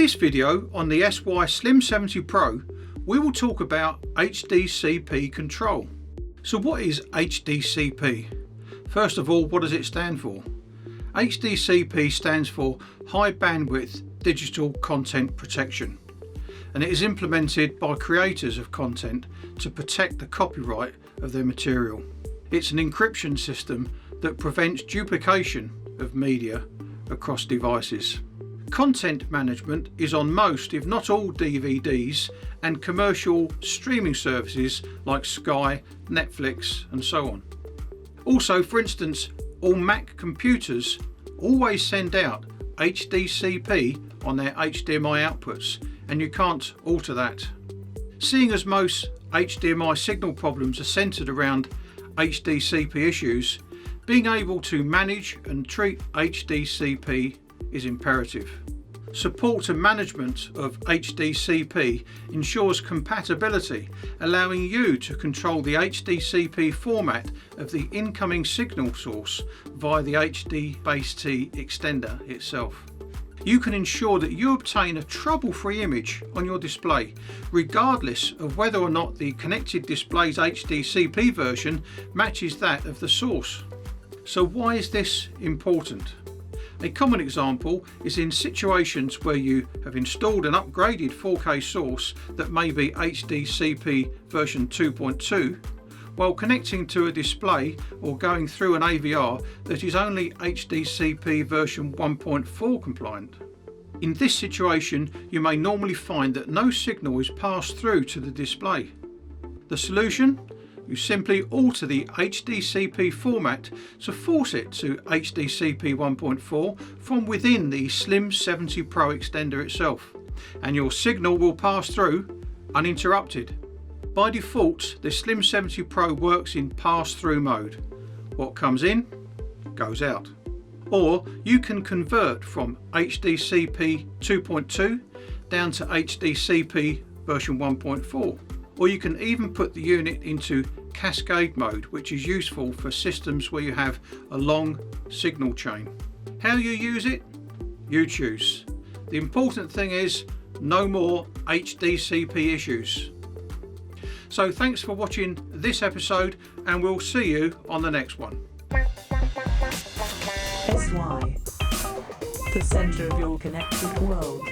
this video on the SLIM70-PRO, we will talk about HDCP control. So what is HDCP? First of all, what does it stand for? HDCP stands for High Bandwidth Digital Content Protection, and it is implemented by creators of content to protect the copyright of their material. It's an encryption system that prevents duplication of media across devices. Content management is on most, if not all, DVDs and commercial streaming services like Sky, Netflix and so on. Also, for instance, all Mac computers always send out HDCP on their HDMI outputs, and you can't alter that. Seeing as most HDMI signal problems are centered around HDCP issues, being able to manage and treat HDCP is imperative. Support and management of HDCP ensures compatibility, allowing you to control the HDCP format of the incoming signal source via the HDBaseT extender itself. You can ensure that you obtain a trouble-free image on your display, regardless of whether or not the connected display's HDCP version matches that of the source. So why is this important? A common example is in situations where you have installed an upgraded 4K source that may be HDCP version 2.2 while connecting to a display or going through an AVR that is only HDCP version 1.4 compliant. In this situation, you may normally find that no signal is passed through to the display. The solution? You simply alter the HDCP format to force it to HDCP 1.4 from within the SLIM70-PRO extender itself, and your signal will pass through uninterrupted. By default, the SLIM70-PRO works in pass-through mode. What comes in, goes out. Or you can convert from HDCP 2.2 down to HDCP version 1.4. Or you can even put the unit into cascade mode, which is useful for systems where you have a long signal chain. How you use it? You choose. The important thing is no more HDCP issues. So thanks for watching this episode, and we'll see you on the next one. SY, the center of your connected world.